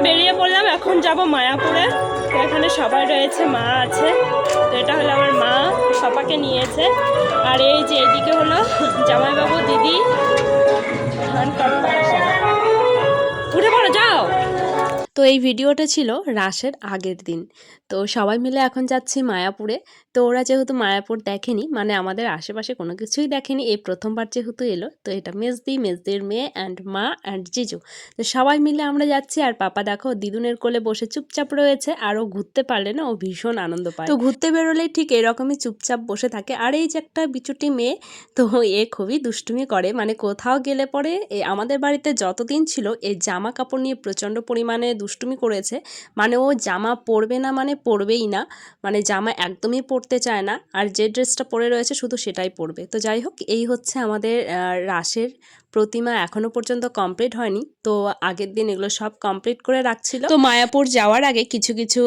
বেরিয়ে পড়লাম, এখন যাব মায়াপুরে। তো এখানে সবাই রয়েছে, মা আছে। তো এটা হলো আমার মা, পাপাকে নিয়েছে। আর এই যে এইদিকে হলো জামাইবাবু, দিদি, উঠে পড়ো যাও। তো এই ভিডিওটা ছিল রাসের আগের দিন। তো সবাই মিলে এখন যাচ্ছি মায়াপুরে। তো ওরা যেহেতু মায়াপুর দেখেনি, মানে আমাদের আশেপাশে কোনো কিছুই দেখেনি, এই প্রথমবার যেহেতু এলো, তো এটা মেজদির মেয়ে অ্যান্ড মা অ্যান্ড জিজু। তো সবাই মিলে আমরা যাচ্ছি। আর পাপা দেখো দিদুনের কোলে বসে চুপচাপ রয়েছে, আর ও ঘুরতে পারলে না ও ভীষণ আনন্দ পায়। তো ঘুরতে বেরোলেই ঠিক এরকমই চুপচাপ বসে থাকে। আর এই যে একটা বিচুটি মেয়ে, তো এ খুবই দুষ্টুমি করে, মানে কোথাও গেলে পরে আমাদের বাড়িতে যতদিন ছিল এই জামা কাপড় নিয়ে প্রচণ্ড পরিমাণে দুষ্টুমি করেছে। মানে ও জামা পরবে না, মানে পরবেই না, মানে জামা একদমই পরতে চায় না। আর যে ড্রেসটা পরে রয়েছে শুধু সেটাই পরবে। তো যাই হোক, এই হচ্ছে আমাদের রাসের প্রতিমা এখনো পর্যন্ত কমপ্লিট হয়নি। তো আগের দিন এগুলো সব কমপ্লিট করে রাখছিল। তো মায়াপুর যাওয়ার আগে কিছু কিছু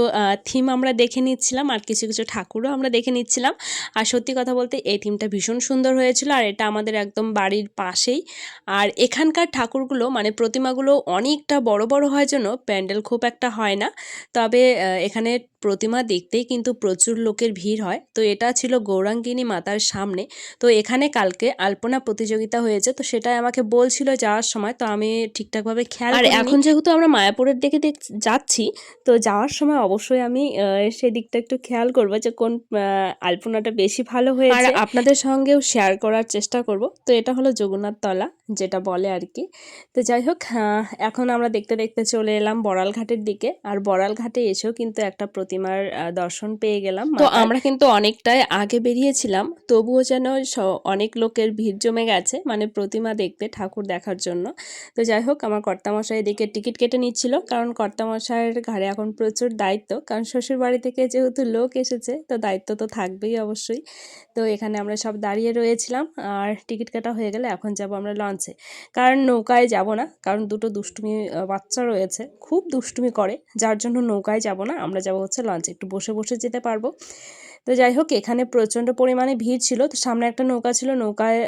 থিম আমরা দেখে নিচ্ছিলাম, আর কিছু কিছু ঠাকুরও আমরা দেখে নিচ্ছিলাম। আর সত্যি কথা বলতে এই থিমটা ভীষণ সুন্দর হয়েছিল, আর এটা আমাদের একদম বাড়ির পাশেই। আর এখানকার ঠাকুরগুলো মানে প্রতিমাগুলো অনেকটা বড় বড় হয় জন্য প্যান্ডেল খুব একটা হয় না। তবে এখানে প্রতিমা দেখতেই কিন্তু প্রচুর লোকের ভিড় হয়। তো এটা ছিল গৌরাঙ্গিনী মাতার সামনে। তো এখানে কালকে আলপনা প্রতিযোগিতা হয়েছে, তো সেটাই আমাকে বলছিল যাওয়ার সময়। তো আমি ঠিকঠাকভাবে খেয়াল করিনি। আর এখন যেহেতু আমরা মায়াপুরের দিকে যাচ্ছি, তো যাওয়ার সময় অবশ্যই আমি সেদিকটা একটু খেয়াল করবো যে কোন আলপনাটা বেশি ভালো হয়েছে, আর আপনাদের সঙ্গেও শেয়ার করার চেষ্টা করব। তো এটা হলো জগন্নাথ তলা যেটা বলে আর কি। তো যাই হোক, এখন আমরা দেখতে দেখতে চলে এলাম বড়াল ঘাটের দিকে। আর বড়াল ঘাটে এসেও কিন্তু একটা প্রতিমার দর্শন পেয়ে গেলাম। তো আমরা কিন্তু অনেকটাই আগে বেরিয়েছিলাম, তবুও যেন অনেক লোকের ভিড় জমে গেছে, মানে প্রতিমা দেখতে, ঠাকুর দেখার জন্য। তো যাই হোক, আমার কর্তামশাই এদিকে টিকিট কেটে নিচ্ছিল, কারণ কর্তামশাইয়ের ঘাড়ে এখন প্রচুর দায়িত্ব, কারণ শ্বশুর বাড়ি থেকে যেহেতু লোক এসেছে, তো দায়িত্ব তো থাকবেই অবশ্যই। তো এখানে আমরা সব দাঁড়িয়ে রয়েছিলাম, আর টিকিট কাটা হয়ে গেলে এখন যাব আমরা লঞ্চে। কারণ নৌকায় যাব না, কারণ দুটো দুষ্টুমি বাচ্চা রয়েছে, খুব দুষ্টুমি করে, যার জন্য নৌকায় যাব না, আমরা যাব হচ্ছে লঞ্চে, একটু বসে বসে যেতে পারবো। তো যাই হোক, এখানে প্রচণ্ড পরিমাণে ভিড় ছিল। তো সামনে একটা নৌকা ছিল, নৌকায়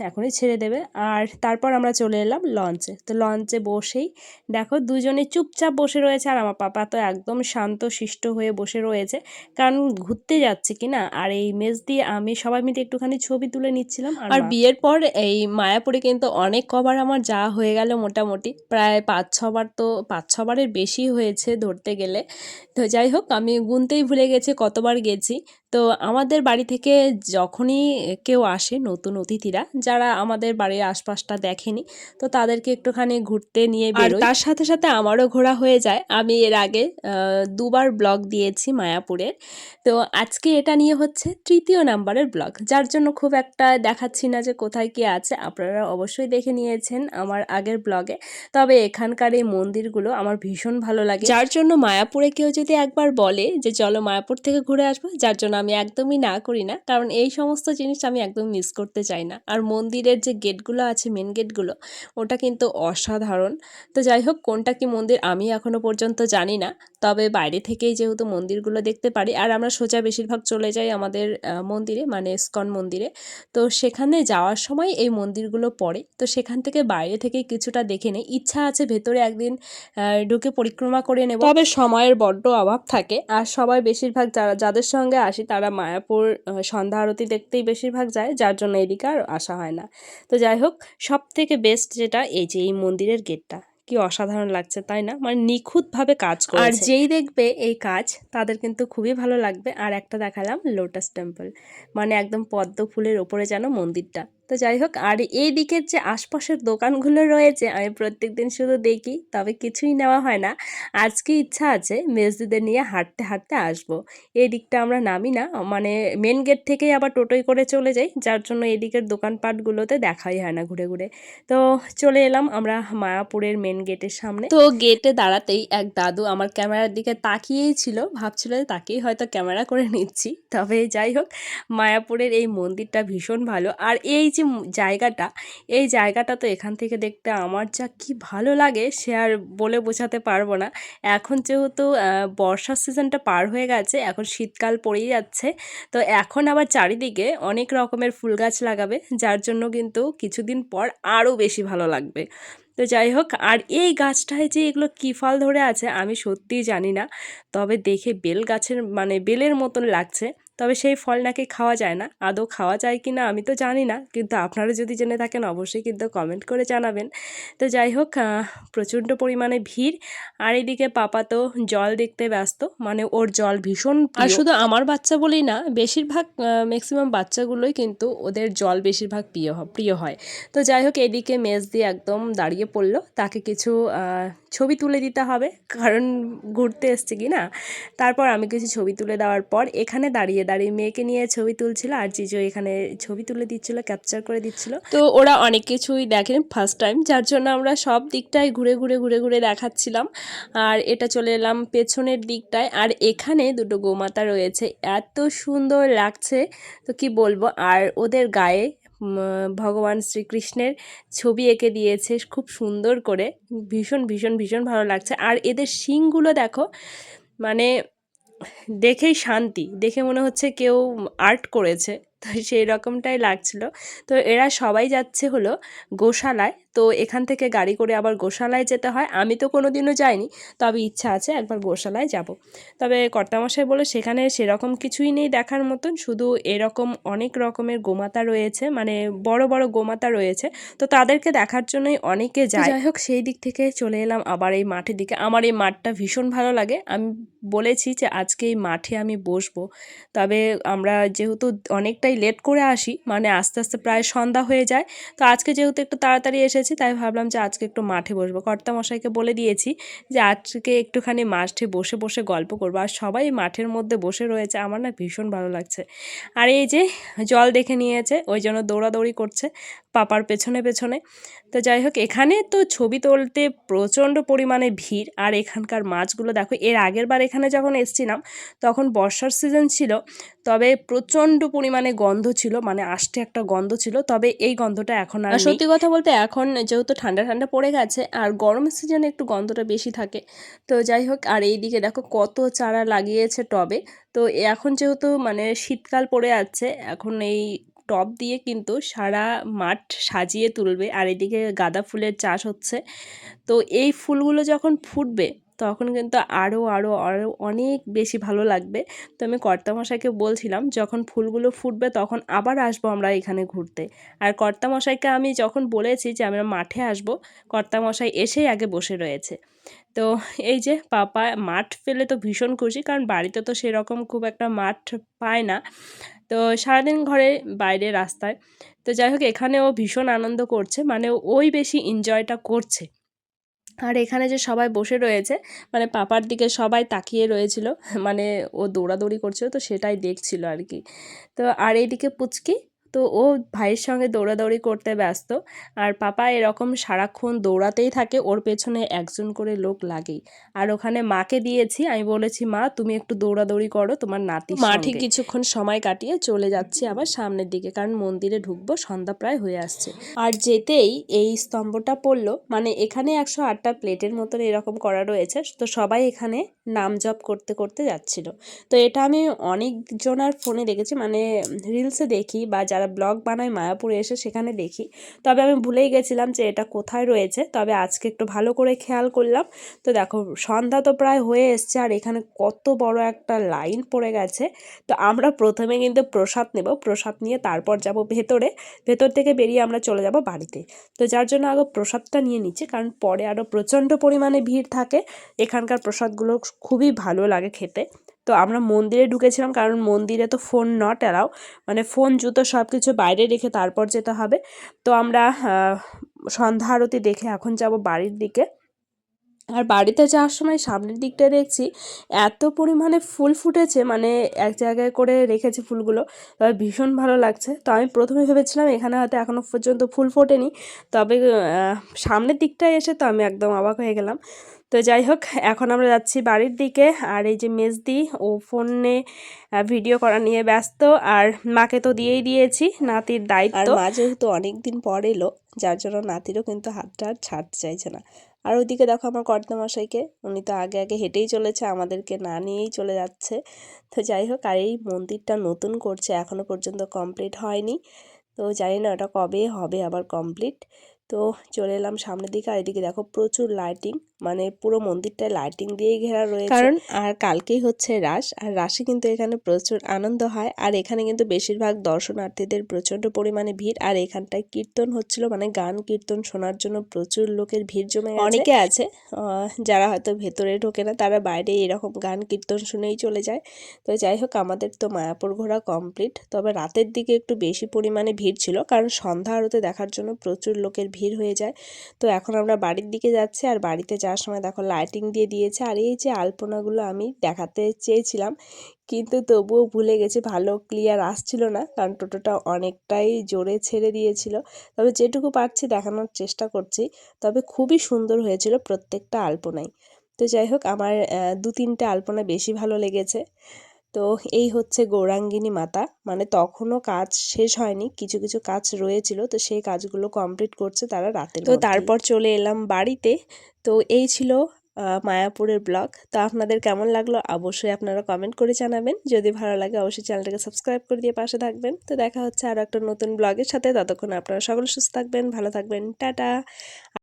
এখনই ছেড়ে দেবে। আর তারপর আমরা চলে এলাম লঞ্চে। তো লঞ্চে বসেই দেখো দুজনে চুপচাপ বসে রয়েছে, আর আমার পাপা তো একদম শান্ত শিষ্ট হয়ে বসে রয়েছে, কারণ ঘুরতে যাচ্ছে কি না। আর এই মেজ দিয়ে আমি সবাই মিলে একটুখানি ছবি তুলে নিচ্ছিলাম। আর বিয়ের পর এই মায়াপুরে কিন্তু অনেক কবার আমার যাওয়া হয়ে গেল, মোটামুটি প্রায় 5-6 বার, তো 5-6 বারের বেশি হয়েছে ধরতে গেলে। তো যাই হোক, আমি গুনতেই ভুলে গেছি কতবার গেছি। তো আমাদের বাড়ি থেকে যখনই কেউ আসে নতুন অতিথিরা, যারা আমাদের বাড়ির আশপাশটা দেখেনি, তো তাদেরকে একটুখানি ঘুরতে নিয়ে বেরোই। আর তার সাথে সাথে আমারও ঘোরা হয়ে যায়। আমি এর আগে 2বার ব্লগ দিয়েছি মায়াপুরের। তো আজকে এটা নিয়ে হচ্ছে 3য় নাম্বারের ব্লগ, যার জন্য খুব একটা দেখাচ্ছি না যে কোথায় কি আছে, আপনারা অবশ্যই দেখে নিয়েছেন আমার আগের ব্লগে। তবে এখানকার এই মন্দিরগুলো আমার ভীষণ ভালো লাগে, যার জন্য মায়াপুরে কেউ যদি একবার বলে যে চলো মায়াপুর থেকে ঘুরে আসবো, যার জন্য আমি একদমই না করি না, কারণ এই সমস্ত জিনিস আমি একদম মিস করতে চাই না। আর মন্দিরের যে গেটগুলো আছে, মেন গেটগুলো, ওটা কিন্তু অসাধারণ। তো যাই হোক, কোনটা কি মন্দির আমি এখনো পর্যন্ত জানি না, তবে বাইরে থেকেই যেহেতু মন্দিরগুলো দেখতে পারি, আর আমরা সোজা বেশিরভাগ চলে যাই আমাদের মন্দিরে, মানে ইস্কন মন্দিরে। তো সেখানে যাওয়ার সময় এই মন্দিরগুলো পড়ে, তো সেখান থেকে বাইরে থেকে কিছুটা দেখে নেই। ইচ্ছা আছে ভেতরে একদিন ঢুকে পরিক্রমা করে নেব, তবে সময়ের বড্ড অভাব থাকে। আর সবাই বেশিরভাগ যাদের সঙ্গে আসি তারা মায়াপুর সন্ধ্যা আরতি দেখতেই বেশিরভাগ যায়, যার জন্য এদিকে আর আসা হয় না। তো যাই হোক, সব থেকে বেস্ট যেটা এই যে এই মন্দিরের গেটটা, কি অসাধারণ লাগছে তাই না, মানে নিখুঁতভাবে কাজ করেছে। আর যেই দেখবে এই কাজ তাদের কিন্তু খুবই ভালো লাগবে। আর একটা দেখালাম লোটাস টেম্পল, মানে একদম পদ্ম ফুলের ওপরে যেন মন্দিরটা। তো যাই হোক, আর এই দিকের যে আশপাশের দোকানগুলো রয়েছে আমি প্রত্যেকদিন শুধু দেখি, তবে কিছুই নেওয়া হয় না। আজকে ইচ্ছা আছে মেজদিদের নিয়ে হাঁটতে হাঁটতে আসবো। এই দিকটা আমরা নামি না, মানে মেন গেট থেকেই আবার টোটোয় করে চলে যাই, যার জন্য এদিকের দোকানপাটগুলোতে দেখাই হয় না ঘুরে ঘুরে। তো চলে এলাম আমরা মায়াপুরের মেন গেটের সামনে। তো গেটে দাঁড়াতেই এক দাদু আমার ক্যামেরার দিকে তাকিয়েই ছিল, ভাবছিল যে তাকেই হয়তো ক্যামেরা করে নিচ্ছি। তবে যাই হোক, মায়াপুরের এই মন্দিরটা ভীষণ ভালো। আর এই যে জায়গাটা, এই জায়গাটা তো এখান থেকে দেখতে আমার যা কি ভালো লাগে সে আর বলে বোঝাতে পারবো না। এখন যেহেতু বর্ষার সিজনটা পার হয়ে গেছে, এখন শীতকাল পড়েই যাচ্ছে, তো এখন আবার চারিদিকে অনেক রকমের ফুল গাছ লাগাবে, যার জন্য কিন্তু কিছুদিন পর আরও বেশি ভালো লাগবে। তো যাই হোক, আর এই গাছটায় যে এগুলো কী ফল ধরে আছে আমি সত্যিই জানি না, তবে দেখে বেল গাছের মানে বেলের মতন লাগছে। তবে সেই ফল নাকি খাওয়া যায় না, আদৌ খাওয়া যায় কি না আমি তো জানি না, কিন্তু আপনারা যদি জেনে থাকেন অবশ্যই কিন্তু কমেন্ট করে জানাবেন। তো যাই হোক, প্রচণ্ড পরিমাণে ভিড়, আর এদিকে পাপা তো জল দেখতে ব্যস্ত, মানে ওর জল ভীষণ আর প্রিয়। শুধু আমার বাচ্চা বলেই না, বেশিরভাগ ম্যাক্সিমাম বাচ্চাগুলোই কিন্তু ওদের জল বেশিরভাগ প্রিয় হয়। তো যাই হোক, এদিকে মেজ দিয়ে একদম দাঁড়িয়ে পড়লো, তাকে কিছু ছবি তুলে দিতে হবে, কারণ ঘুরতে এসছে কি না। তারপর আমি কিছু ছবি তুলে দেওয়ার পর এখানে দাঁড়িয়ে দাঁড়িয়ে মেয়েকে নিয়ে ছবি তুলছিল, আর জিজু এখানে ছবি তুলে দিচ্ছিল, ক্যাপচার করে দিচ্ছিল। তো ওরা অনেক কিছুই দেখেন ফার্স্ট টাইম, যার জন্য আমরা সব দিকটাই ঘুরে ঘুরে ঘুরে ঘুরে দেখাচ্ছিলাম। আর এটা চলে এলাম পেছনের দিকটায়, আর এখানে দুটো গোমাতা রয়েছে, এত সুন্দর লাগছে তো কি বলবো। আর ওদের গায়ে ভগবান শ্রীকৃষ্ণের ছবি এঁকে দিয়েছে খুব সুন্দর করে, ভীষণ ভীষণ ভীষণ ভালো লাগছে। আর এদের শিংগুলো দেখো, মানে দেখেই শান্তি, দেখে মনে হচ্ছে কেউ আর্ট করেছে, তো সেই রকমটাই লাগছিল। তো এরা সবাই যাচ্ছে হলো গোশালায়, তো এখান থেকে গাড়ি করে আবার গোশালায় যেতে হয়। আমি তো কোনো দিনও যাইনি, তবে ইচ্ছা আছে একবার গোশালায় যাব। তবে কর্তামশাই বলে সেখানে সেরকম কিছুই নেই দেখার মতন, শুধু এরকম অনেক রকমের গোমাতা রয়েছে, মানে বড় বড় গোমাতা রয়েছে, তো তাদেরকে দেখার জন্যই অনেকে যায়। যাই হোক, সেই দিক থেকে চলে এলাম আবার এই মাঠের দিকে। আমার এই মাঠটা ভীষণ ভালো লাগে, আমি বলেছি যে আজকে এই মাঠে আমি বসবো। তবে আমরা যেহেতু অনেকটাই লেট করে আসি, মানে আস্তে আস্তে প্রায় সন্ধ্যা হয়ে যায়, তো আজকে যেহেতু একটু তাড়াতাড়ি এসেছি তাই ভাবলাম যে আজকে একটু মাঠে বসবো। কর্তামশাইকে বলে দিয়েছি যে আজকে একটুখানি মাঠে বসে বসে গল্প করবো, আর সবাই মাঠের মধ্যে বসে রয়েছে, আমার না ভীষণ ভালো লাগছে। আর এই যে জল দেখে নিয়েছে, ওই জন্য দৌড়াদৌড়ি করছে পাপার পেছনে পেছনে। তো যাই হোক, এখানে তো ছবি তুলতে প্রচণ্ড পরিমাণে ভিড়, আর এখানকার মাছগুলো দেখো, এর আগের বার এখানে যখন এসছিলাম তখন বর্ষার সিজন ছিল, তবে প্রচণ্ড পরিমাণে গন্ধ ছিল, মানে আষ্টে একটা গন্ধ ছিল, তবে এই গন্ধটা এখন আর নেই। সত্যি কথা বলতে এখন যেহেতু ঠান্ডা ঠান্ডা পড়ে গেছে, আর গরমের সিজনে একটু গন্ধটা বেশি থাকে। তো যাই হোক, আর এই দিকে দেখো কত চারা লাগিয়েছে টবে। তো এখন যেহেতু মানে শীতকাল পড়ে যাচ্ছে, এখন এই টব দিয়ে কিন্তু সারা মাঠ সাজিয়ে তুলবে। আর এদিকে গাঁদা ফুলের চাষ হচ্ছে, তো এই ফুলগুলো যখন ফুটবে তখন কিন্তু আরও আরও আরও অনেক বেশি ভালো লাগবে। তো আমি কর্তামশাইকে বলছিলাম যখন ফুলগুলো ফুটবে তখন আবার আসবো আমরা এখানে ঘুরতে। আর কর্তামশাইকে আমি যখন বলেছি যে আমরা মাঠে আসবো, কর্তামশাই এসেই আগে বসে রয়েছে। তো এই যে পাপা মাঠ পেলে তো ভীষণ খুশি, কারণ বাড়িতে তো সেরকম খুব একটা মাঠ পায় না, তো সারাদিন ঘরে বাইরে রাস্তায়। তো যাই হোক, এখানেও ভীষণ আনন্দ করছে, মানে ওই বেশি এনজয়টা করছে। আর এখানে যে সবাই বসে রয়েছে, মানে পাপার দিকে সবাই তাকিয়ে রয়েছিল, মানে ও দৌড়াদৌড়ি করছিল তো সেটাই দেখছিল আর কি। তো আর এইদিকে পুচকি, তো ও ভাইয়ের সঙ্গে দৌড়াদৌড়ি করতে ব্যস্ত, আর পাপা এরকম সারাক্ষণ দৌড়াতেই থাকে, ওর পেছনে একজন করে লোক লাগেই। আর ওখানে মাকে দিয়েছি, আমি বলেছি মা তুমি একটু দৌড়াদৌড়ি করো তোমার নাতির সঙ্গে। মাঠে কিছুক্ষণ সময় কাটিয়ে চলে যাচ্ছি আবার সামনের দিকে, কারণ মন্দিরে ঢুকবো, সন্ধ্যা প্রায় হয়ে আসছে। আর যেতেই এই স্তম্ভটা পড়লো, মানে এখানে 108টা প্লেটের মতন এরকম করা রয়েছে, তো সবাই এখানে নাম জপ করতে করতে যাচ্ছিল। তো এটা আমি অনেকজনার ফোনে দেখেছি, মানে রিলসে দেখি বা যারা ব্লগ বানায় মায়াপুরে এসে সেখানে দেখি, তবে আমি ভুলেই গেছিলাম যে এটা কোথায় রয়েছে, তবে আজকে একটু ভালো করে খেয়াল করলাম। তো দেখো সন্ধ্যা তো প্রায় হয়ে এসছে, আর এখানে কত বড় একটা লাইন পড়ে গেছে। তো আমরা প্রথমে কিন্তু প্রসাদ নেব, প্রসাদ নিয়ে তারপর যাব ভেতরে, ভেতর থেকে বেরিয়ে আমরা চলে যাব বাড়িতে। তো যার জন্য আগে প্রসাদটা নিয়ে নিচ্ছি, কারণ পরে আরও প্রচণ্ড পরিমাণে ভিড় থাকে। এখানকার প্রসাদগুলো খুবই ভালো লাগে খেতে। তো আমরা মন্দিরে ঢুকেছিলাম, কারণ মন্দিরে তো ফোন নট অ্যালাউ, মানে ফোন জুতো সব কিছু বাইরে রেখে তারপর যেতে হবে। তো আমরা সন্ধ্যা আরতি দেখে এখন যাব বাড়ির দিকে। আর বাড়িতে যাওয়ার সময় সামনের দিকটা দেখছি এত পরিমাণে ফুল ফুটেছে, মানে এক জায়গায় করে রেখেছে ফুলগুলো, তবে ভীষণ ভালো লাগছে। তো আমি প্রথমে ভেবেছিলাম এখানে হয়তো এখনও পর্যন্ত ফুল ফোটেনি, তবে সামনের দিকটায় এসে তো আমি একদম অবাক হয়ে গেলাম। তো যাই হোক, এখন আমরা যাচ্ছি বাড়ির দিকে। আর এই যে মেজদি, ও ফোনে ভিডিও করা নিয়ে ব্যস্ত, আর মাকে তো দিয়েই দিয়েছি নাতির দায়িত্ব। আর মা যেহেতু অনেক দিন পর এলো, যার জন্য নাতিরও কিন্তু হাতটা আর ছাড়তে চাইছে না। আর ওইদিকে দেখো আমার কর্তামশাইকে, উনি তো আগে আগে হেঁটেই চলেছে, আমাদেরকে না নিয়েই চলে যাচ্ছে। তো যাই হোক, আর এই মন্দিরটা নতুন করছে, এখনও পর্যন্ত কমপ্লিট হয়নি, তো জানি না ওটা কবে হবে আবার কমপ্লিট। তো তো চলে এলাম সামনের দিকে, আর এদিকে দেখো প্রচুর লাইটিং, মানে পুরো মন্দিরটায় লাইটিং দিয়েই ঘেরা রয়েছে। কারণ আর কালকেই হচ্ছে রাস, আর রাসে কিন্তু এখানে প্রচুর আনন্দ হয়। আর এখানে কিন্তু বেশিরভাগ দর্শনার্থীদের প্রচন্ড পরিমাণে ভিড়। আর এখানটায় কীর্তন হচ্ছিল, মানে গান কীর্তন শোনার জন্য প্রচুর লোকের ভিড় জমে গেছে। অনেকে আছে যারা হয়তো ভেতরে ঢোকে না, তারা বাইরে এরকম গান কীর্তন শুনেই চলে যায়। তো যাই হোক, আমাদের তো মায়াপুর ঘোরা কমপ্লিট। তবে রাতের দিকে একটু বেশি পরিমাণে ভিড় ছিল, কারণ সন্ধ্যা আরতি দেখার জন্য প্রচুর লোকের ভিড় হয়ে যায়। তো এখন আমরা বাড়ির দিকে যাচ্ছি, আর বাড়িতে যাওয়ার সময় দেখো লাইটিং দিয়ে দিয়েছে। আর এই যে আলপনাগুলো আমি দেখাতে চেয়েছিলাম, কিন্তু তবুও ভুলে গেছি, ভালো ক্লিয়ার আসছিল না, কারণ টোটোটা অনেকটাই জোরে ছেড়ে দিয়েছিল। তবে যেটুকু পারছি দেখানোর চেষ্টা করছি। তবে খুবই সুন্দর হয়েছিল প্রত্যেকটা আলপনাই। তো যাই হোক, আমার 2-3টে আলপনা বেশি ভালো লেগেছে। তো এই হচ্ছে গৌরাঙ্গিনী মাতা, মানে তখনও কাজ শেষ হয়নি, কিছু কিছু কাজ রয়েছিল, তো সেই কাজগুলো কমপ্লিট করছে তারা রাতের মধ্যে। তো তারপর চলে এলাম বাড়িতে। তো এই ছিল মায়াপুরের ব্লগ। তো আপনাদের কেমন লাগলো অবশ্যই আপনারা কমেন্ট করে জানাবেন। যদি ভালো লাগে অবশ্যই চ্যানেলটাকে সাবস্ক্রাইব করে দিয়ে পাশে থাকবেন। তো দেখা হচ্ছে আরও একটা নতুন ব্লগের সাথে। ততক্ষণ আপনারা সকলে সুস্থ থাকবেন, ভালো থাকবেন, টাটা।